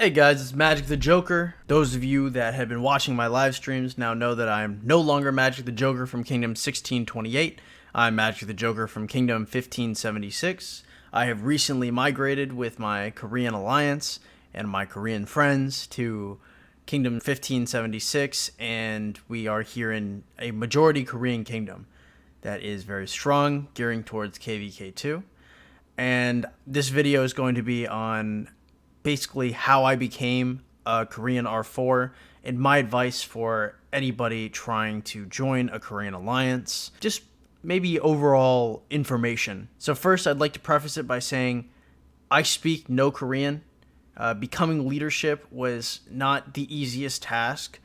Hey guys, it's Magic the Joker. Those of you that have been watching my live streams now know that I'm no longer Magic the Joker from Kingdom 1628. I'm Magic the Joker from Kingdom 1576. I have recently migrated with my Korean alliance and my Korean friends to Kingdom 1576, and we are here in a majority Korean kingdom that is very strong, gearing towards KVK2. And this video is going to be on basically how I became a Korean R4 and my advice for anybody trying to join a Korean alliance. Just maybe overall information. So first, I'd like to preface it by saying I speak no Korean. Becoming leadership was not the easiest task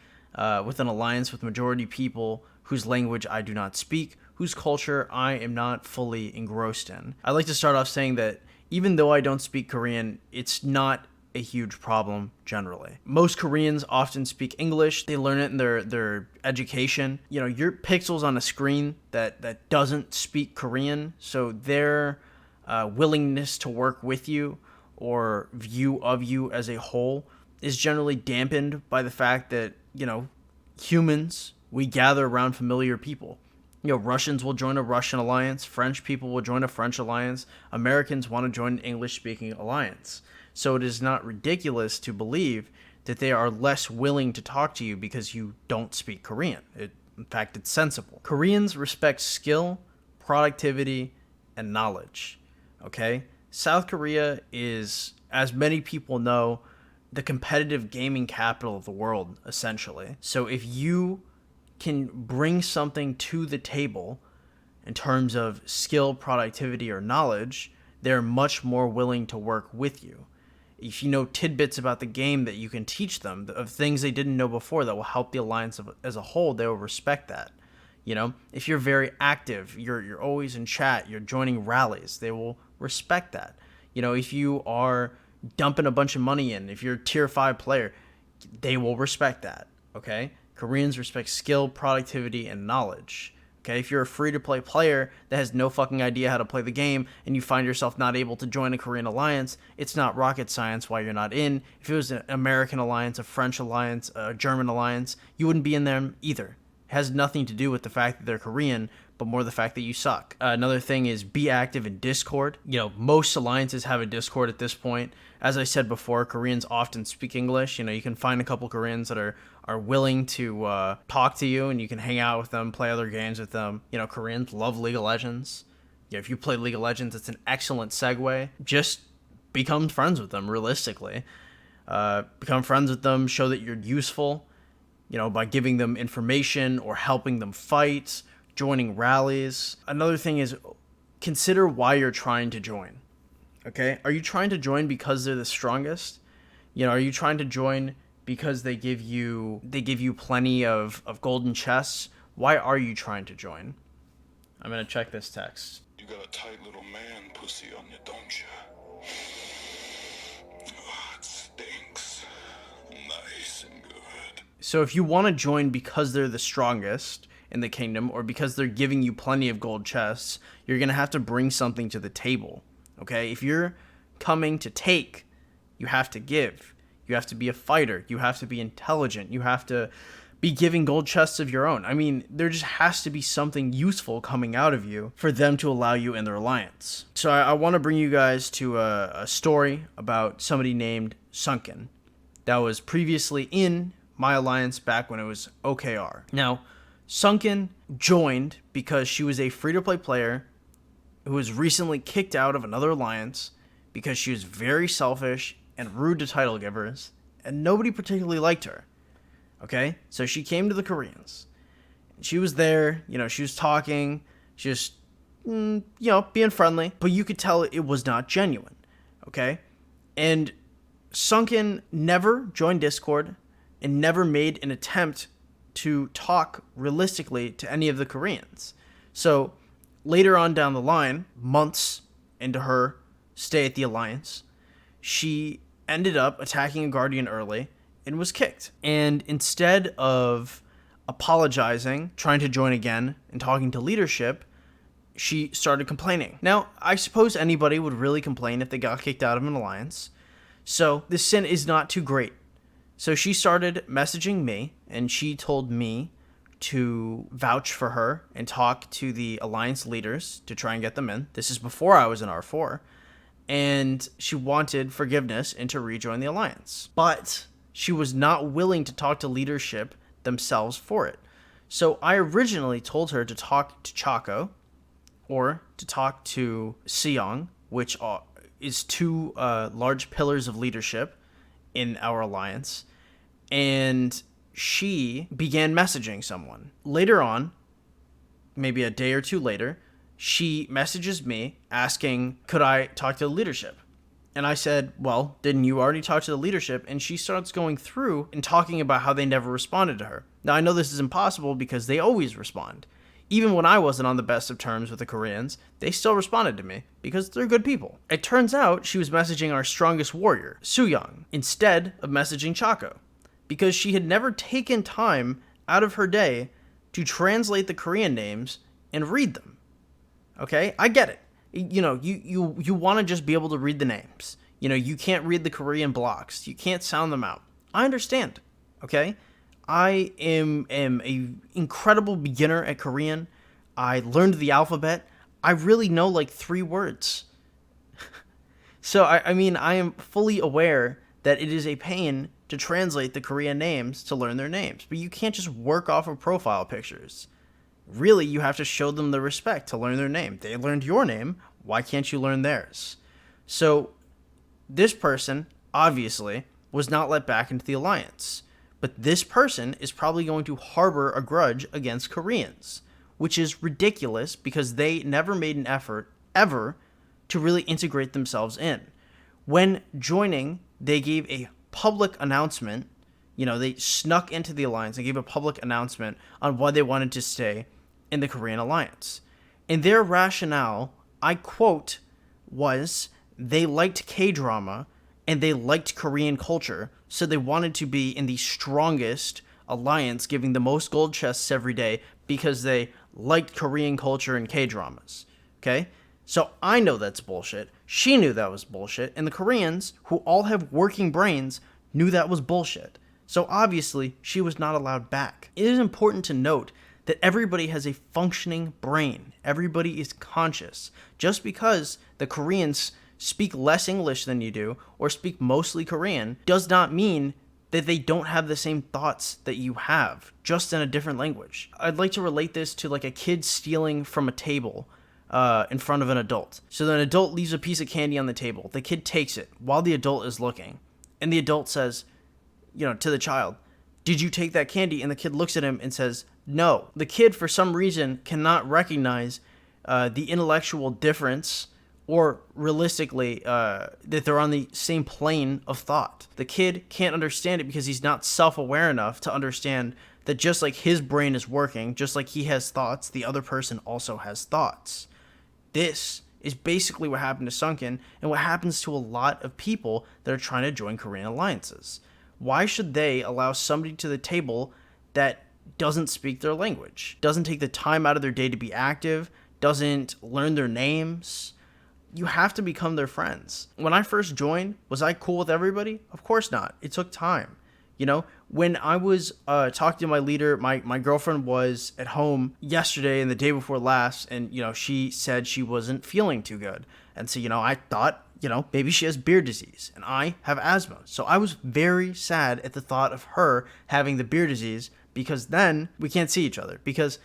with an alliance with majority people whose language I do not speak, whose culture I am not fully engrossed in. I'd like to start off saying that even though I don't speak Korean, it's not a huge problem generally. Most Koreans often speak English. They learn it in their education. You know, you're pixels on a screen that doesn't speak Korean, so their willingness to work with you or view of you as a whole is generally dampened by the fact that, you know, humans, we gather around familiar people. You know, Russians will join a Russian alliance, French people will join a French alliance, Americans want to join an English-speaking alliance. So it is not ridiculous to believe that they are less willing to talk to you because you don't speak Korean. In fact, it's sensible. Koreans respect skill, productivity, and knowledge. Okay? South Korea is, as many people know, the competitive gaming capital of the world, essentially. So if you can bring something to the table in terms of skill, productivity, or knowledge, they're much more willing to work with you. If you know tidbits about the game that you can teach them, of things they didn't know before that will help the alliance as a whole, they will respect that. You know, if you're very active, you're always in chat, you're joining rallies, they will respect that. You know, if you are dumping a bunch of money in, if you're a tier 5 player, they will respect that, okay? Koreans respect skill, productivity, and knowledge. Okay, if you're a free-to-play player that has no fucking idea how to play the game and you find yourself not able to join a Korean alliance, it's not rocket science why you're not in. If it was an American alliance, a French alliance, a German alliance, you wouldn't be in them either. It has nothing to do with the fact that they're Korean, but more the fact that you suck. Another thing is be active in Discord. You know, most alliances have a Discord at this point. As I said before, Koreans often speak English. You know, you can find a couple Koreans that are willing to talk to you, and you can hang out with them, play other games with them. You know, Koreans love League of Legends. Yeah, if you play League of Legends, it's an excellent segue. Just become friends with them, realistically. Become friends with them, show that you're useful, you know, by giving them information or helping them fight, joining rallies. Another thing is consider why you're trying to join. Okay? Are you trying to join because they're the strongest? You know, are you trying to join because they give you plenty of golden chests? Why are you trying to join? I'm going to check this text. You got a tight little man pussy on you, don't you? Oh, it stinks. Nice and good. So if you want to join because they're the strongest in the kingdom or because they're giving you plenty of gold chests, you're going to have to bring something to the table. Okay? If you're coming to take, you have to give. You have to be a fighter. You have to be intelligent. You have to be giving gold chests of your own. I mean, there just has to be something useful coming out of you for them to allow you in their alliance. So I want to bring you guys to a story about somebody named Sunken that was previously in my alliance back when it was OKR. Now, Sunken joined because she was a free-to-play player who was recently kicked out of another alliance because she was very selfish and rude to title givers, and nobody particularly liked her. Okay? So she came to the Koreans. She was there, you know, she was talking, just, you know, being friendly, but you could tell it was not genuine. Okay? And Sunken never joined Discord and never made an attempt to talk realistically to any of the Koreans. So later on down the line, months into her stay at the alliance, she ended up attacking a Guardian early and was kicked. And instead of apologizing, trying to join again, and talking to leadership, she started complaining. Now, I suppose anybody would really complain if they got kicked out of an alliance. So this sin is not too great. So she started messaging me, and she told me to vouch for her and talk to the alliance leaders to try and get them in. This is before I was in R4. And she wanted forgiveness and to rejoin the alliance. But she was not willing to talk to leadership themselves for it. So I originally told her to talk to Chaco or to talk to Seong, which is two large pillars of leadership in our alliance. And she began messaging someone. Later on, maybe a day or two later, she messages me asking, could I talk to the leadership? And I said, well, didn't you already talk to the leadership? And she starts going through and talking about how they never responded to her. Now, I know this is impossible because they always respond. Even when I wasn't on the best of terms with the Koreans, they still responded to me because they're good people. It turns out she was messaging our strongest warrior, Sooyoung, instead of messaging Chaco, because she had never taken time out of her day to translate the Korean names and read them. Okay, I get it. You know, you want to just be able to read the names. You know, you can't read the Korean blocks. You can't sound them out. I understand. Okay, I am a incredible beginner at Korean. I learned the alphabet. I really know like 3 words. So I mean, I am fully aware that it is a pain to translate the Korean names to learn their names, but you can't just work off of profile pictures. Really, you have to show them the respect to learn their name. They learned your name. Why can't you learn theirs? So this person, obviously, was not let back into the alliance. But this person is probably going to harbor a grudge against Koreans, which is ridiculous because they never made an effort, ever, to really integrate themselves in. When joining, they gave a public announcement. You know, they snuck into the alliance and gave a public announcement on why they wanted to stay in the Korean alliance. And their rationale, I quote, was they liked K-drama and they liked Korean culture, so they wanted to be in the strongest alliance, giving the most gold chests every day because they liked Korean culture and K-dramas. Okay? So I know that's bullshit. She knew that was bullshit. And the Koreans, who all have working brains, knew that was bullshit. So obviously, she was not allowed back. It is important to note that everybody has a functioning brain. Everybody is conscious. Just because the Koreans speak less English than you do, or speak mostly Korean, does not mean that they don't have the same thoughts that you have, just in a different language. I'd like to relate this to like a kid stealing from a table in front of an adult. So then an adult leaves a piece of candy on the table. The kid takes it while the adult is looking. And the adult says, you know, to the child, did you take that candy? And the kid looks at him and says, no. The kid, for some reason, cannot recognize the intellectual difference or realistically that they're on the same plane of thought. The kid can't understand it because he's not self-aware enough to understand that just like his brain is working, just like he has thoughts, the other person also has thoughts. This is basically what happened to Sunken and what happens to a lot of people that are trying to join Korean alliances. Why should they allow somebody to the table that doesn't speak their language, doesn't take the time out of their day to be active, doesn't learn their names? You have to become their friends. When I first joined, was I cool with everybody? Of course not. It took time. You know, when I was talking to my leader, my girlfriend was at home yesterday and the day before last, and, you know, she said she wasn't feeling too good. And so, you know, I thought, you know, maybe she has beer disease and I have asthma. So I was very sad at the thought of her having the beer disease, because then we can't see each other. Because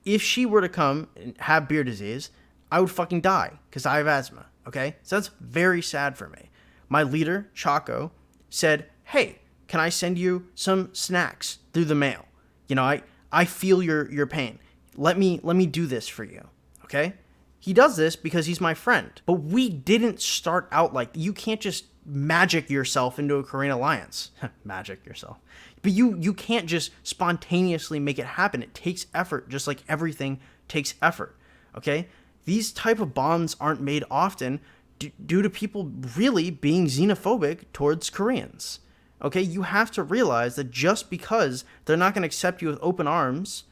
if she were to come and have beer disease, I would fucking die because I have asthma. Okay? So that's very sad for me. My leader, Chaco, said, hey, can I send you some snacks through the mail? You know, I feel your pain. Let me do this for you. Okay? He does this because he's my friend. But we didn't start out like, you can't just magic yourself into a Korean alliance. Magic yourself. But you can't just spontaneously make it happen. It takes effort, just like everything takes effort. Okay? These type of bonds aren't made often due to people really being xenophobic towards Koreans. Okay? You have to realize that just because they're not going to accept you with open arms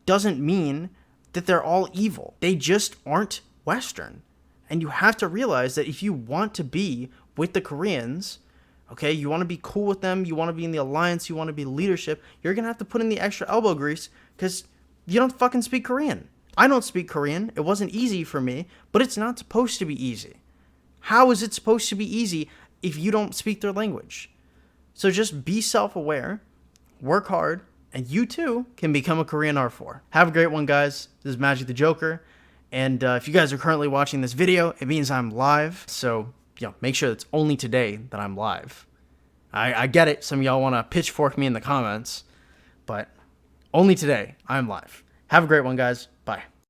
doesn't mean that they're all evil. They just aren't Western. And you have to realize that if you want to be with the Koreans, okay, you want to be cool with them, you want to be in the alliance, you want to be leadership, you're going to have to put in the extra elbow grease because you don't fucking speak Korean. I don't speak Korean. It wasn't easy for me, but it's not supposed to be easy. How is it supposed to be easy if you don't speak their language? So just be self-aware, work hard, and you too can become a Korean R4. Have a great one, guys. This is Magic the Joker. And if you guys are currently watching this video, it means I'm live. So, make sure it's only today that I'm live. I get it. Some of y'all want to pitchfork me in the comments. But only today I'm live. Have a great one, guys. Bye.